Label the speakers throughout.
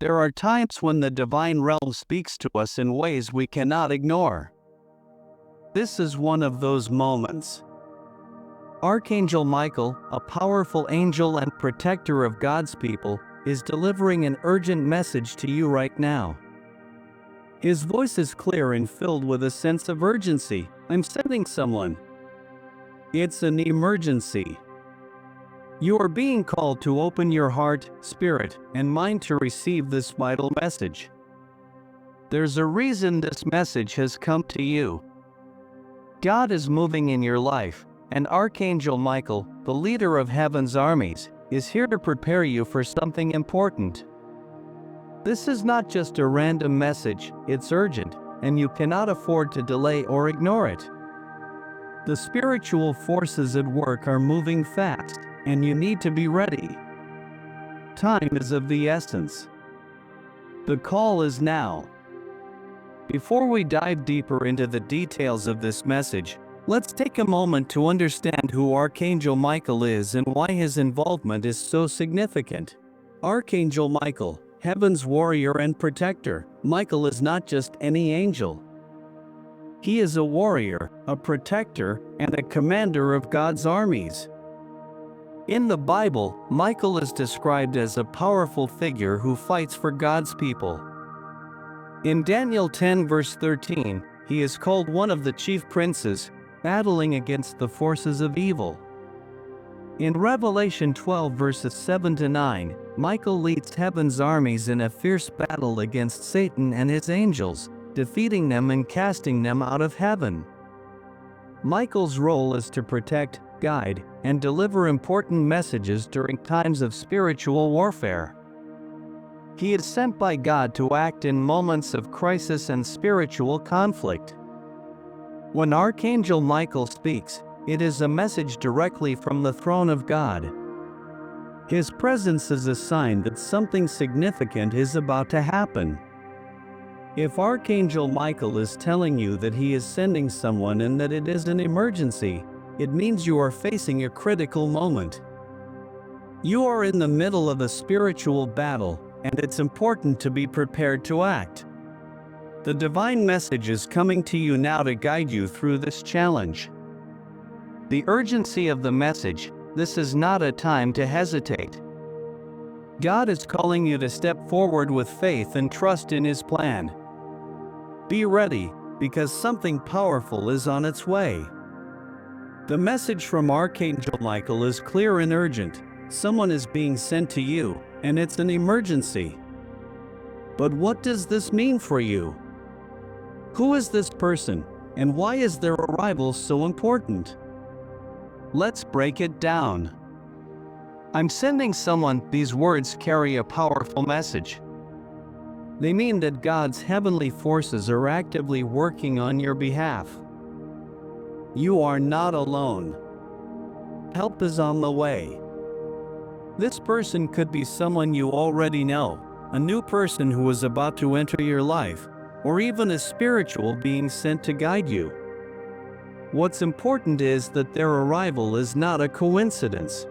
Speaker 1: There are times when the divine realm speaks to us in ways we cannot ignore. This is one of those moments. Archangel Michael, a powerful angel and protector of God's people, is delivering an urgent message to you right now. His voice is clear and filled with a sense of urgency. I'm sending someone. It's an emergency. You are being called to open your heart, spirit, and mind to receive this vital message. There's a reason this message has come to you. God is moving in your life, and Archangel Michael, the leader of heaven's armies, is here to prepare you for something important. This is not just a random message, it's urgent, and you cannot afford to delay or ignore it. The spiritual forces at work are moving fast, and you need to be ready. Time is of the essence. The call is now. Before we dive deeper into the details of this message, let's take a moment to understand who Archangel Michael is and why his involvement is so significant. Archangel Michael, heaven's warrior and protector. Michael is not just any angel. He is a warrior, a protector, and a commander of God's armies. In the Bible, Michael is described as a powerful figure who fights for God's people. In Daniel 10 verse 13, he is called one of the chief princes, battling against the forces of evil. In Revelation 12 verses 7 to 9, Michael leads heaven's armies in a fierce battle against Satan and his angels, defeating them and casting them out of heaven. Michael's role is to protect, guide, and deliver important messages during times of spiritual warfare. He is sent by God to act in moments of crisis and spiritual conflict. When Archangel Michael speaks, it is a message directly from the throne of God. His presence is a sign that something significant is about to happen. If Archangel Michael is telling you that he is sending someone and that it is an emergency, it means you are facing a critical moment. You are in the middle of a spiritual battle, and it's important to be prepared to act. The divine message is coming to you now to guide you through this challenge. The urgency of the message: this is not a time to hesitate. God is calling you to step forward with faith and trust in His plan. Be ready, because something powerful is on its way. The message from Archangel Michael is clear and urgent. Someone is being sent to you, and it's an emergency. But what does this mean for you? Who is this person, and why is their arrival so important? Let's break it down. I'm sending someone. These words carry a powerful message. They mean that God's heavenly forces are actively working on your behalf. You are not alone. Help is on the way. This person could be someone you already know, a new person who is about to enter your life, or even a spiritual being sent to guide you. What's important is that their arrival is not a coincidence.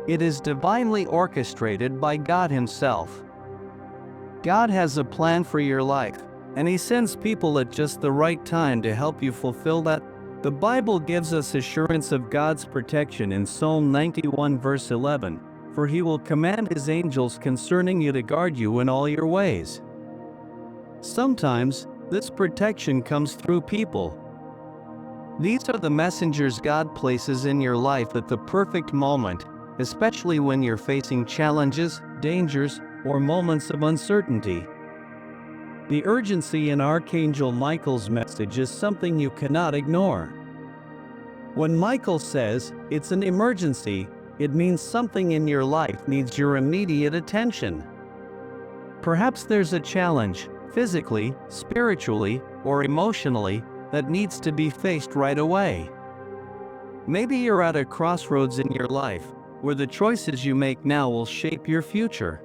Speaker 1: It is divinely orchestrated by God Himself. God has a plan for your life, and He sends people at just the right time to help you fulfill that. The Bible gives us assurance of God's protection in Psalm 91 verse 11, "For He will command His angels concerning you to guard you in all your ways." Sometimes, this protection comes through people. These are the messengers God places in your life at the perfect moment, especially when you're facing challenges, dangers, or moments of uncertainty. The urgency in Archangel Michael's message is something you cannot ignore. When Michael says, "It's an emergency," it means something in your life needs your immediate attention. Perhaps there's a challenge, physically, spiritually, or emotionally, that needs to be faced right away. Maybe you're at a crossroads in your life, where the choices you make now will shape your future.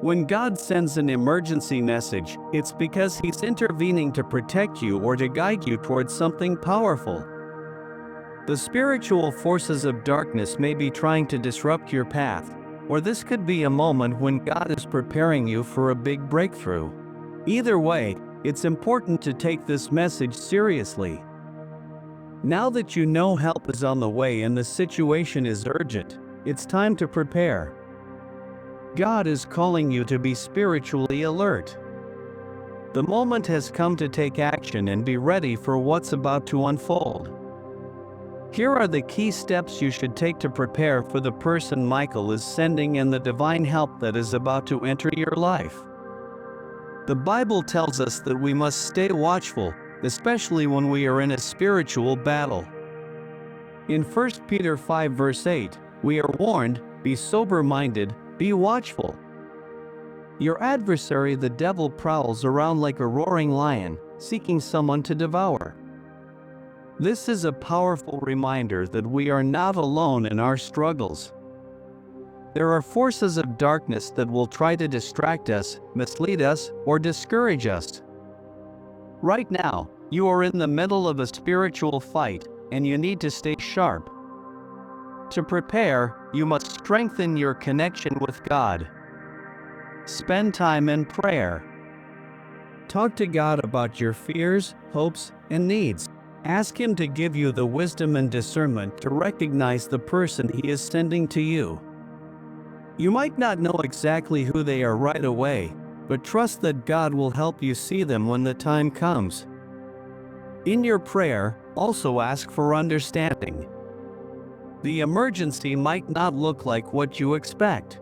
Speaker 1: When God sends an emergency message, it's because He's intervening to protect you or to guide you towards something powerful. The spiritual forces of darkness may be trying to disrupt your path, or this could be a moment when God is preparing you for a big breakthrough. Either way, it's important to take this message seriously. Now that you know help is on the way and the situation is urgent, it's time to prepare. God is calling you to be spiritually alert. The moment has come to take action and be ready for what's about to unfold. Here are the key steps you should take to prepare for the person Michael is sending and the divine help that is about to enter your life. The Bible tells us that we must stay watchful, especially when we are in a spiritual battle. In 1 Peter 5 verse 8, we are warned, be sober-minded, be watchful. Your adversary the devil prowls around like a roaring lion, seeking someone to devour. This is a powerful reminder that we are not alone in our struggles. There are forces of darkness that will try to distract us, mislead us, or discourage us. Right now, you are in the middle of a spiritual fight, and you need to stay sharp. To prepare, you must strengthen your connection with God. Spend time in prayer. Talk to God about your fears, hopes, and needs. Ask Him to give you the wisdom and discernment to recognize the person He is sending to you. You might not know exactly who they are right away, but trust that God will help you see them when the time comes. In your prayer, also ask for understanding. The emergency might not look like what you expect.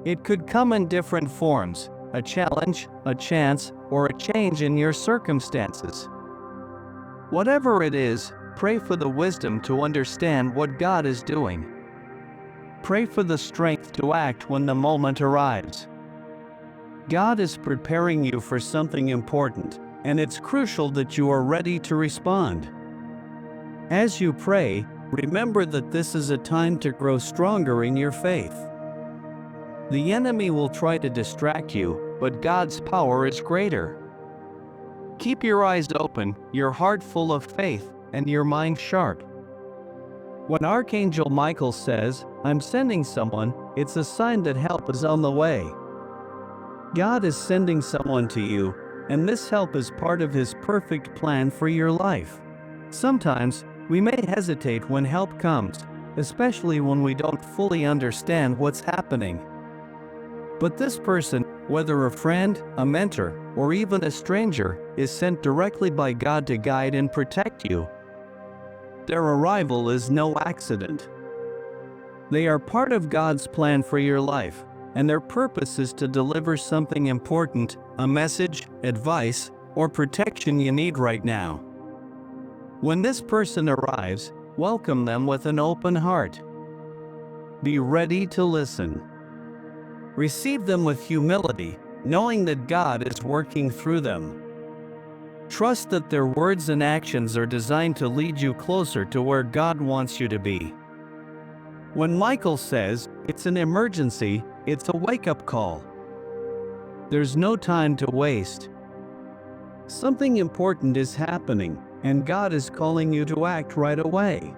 Speaker 1: It could come in different forms: a challenge, a chance, or a change in your circumstances. Whatever it is, pray for the wisdom to understand what God is doing. Pray for the strength to act when the moment arrives. God is preparing you for something important, and it's crucial that you are ready to respond. As you pray, remember that this is a time to grow stronger in your faith. The enemy will try to distract you, but God's power is greater. Keep your eyes open, your heart full of faith, and your mind sharp. When Archangel Michael says, "I'm sending someone," it's a sign that help is on the way. God is sending someone to you, and this help is part of His perfect plan for your life. Sometimes, we may hesitate when help comes, especially when we don't fully understand what's happening. But this person, whether a friend, a mentor, or even a stranger, is sent directly by God to guide and protect you. Their arrival is no accident. They are part of God's plan for your life, and their purpose is to deliver something important, a message, advice, or protection you need right now. When this person arrives, welcome them with an open heart. Be ready to listen. Receive them with humility, knowing that God is working through them. Trust that their words and actions are designed to lead you closer to where God wants you to be. When Michael says, "It's an emergency," it's a wake-up call. There's no time to waste. Something important is happening, and God is calling you to act right away.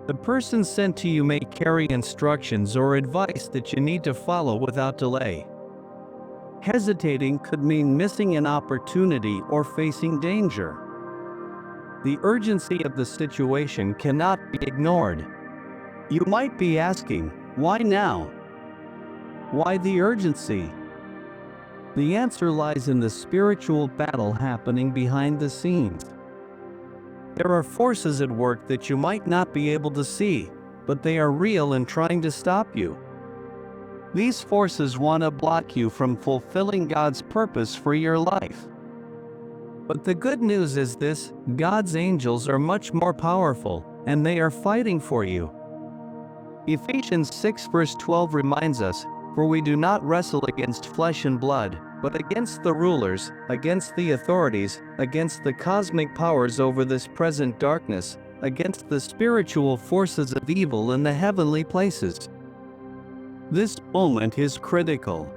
Speaker 1: The person sent to you may carry instructions or advice that you need to follow without delay. Hesitating could mean missing an opportunity or facing danger. The urgency of the situation cannot be ignored. You might be asking, why now? Why the urgency? The answer lies in the spiritual battle happening behind the scenes. There are forces at work that you might not be able to see, but they are real and trying to stop you. These forces want to block you from fulfilling God's purpose for your life. But the good news is this: God's angels are much more powerful, and they are fighting for you. Ephesians 6 verse 12 reminds us, "For we do not wrestle against flesh and blood, but against the rulers, against the authorities, against the cosmic powers over this present darkness, against the spiritual forces of evil in the heavenly places." This moment is critical.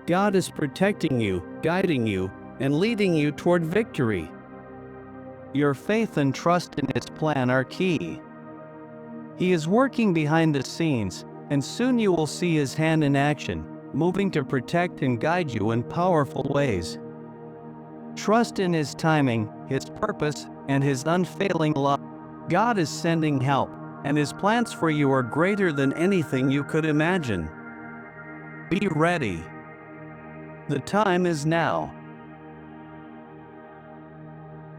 Speaker 1: God is protecting you, guiding you, and leading you toward victory. Your faith and trust in His plan are key. He is working behind the scenes, and soon you will see His hand in action, moving to protect and guide you in powerful ways. Trust in His timing, His purpose, and His unfailing love. God is sending help, and His plans for you are greater than anything you could imagine. Be ready. The time is now.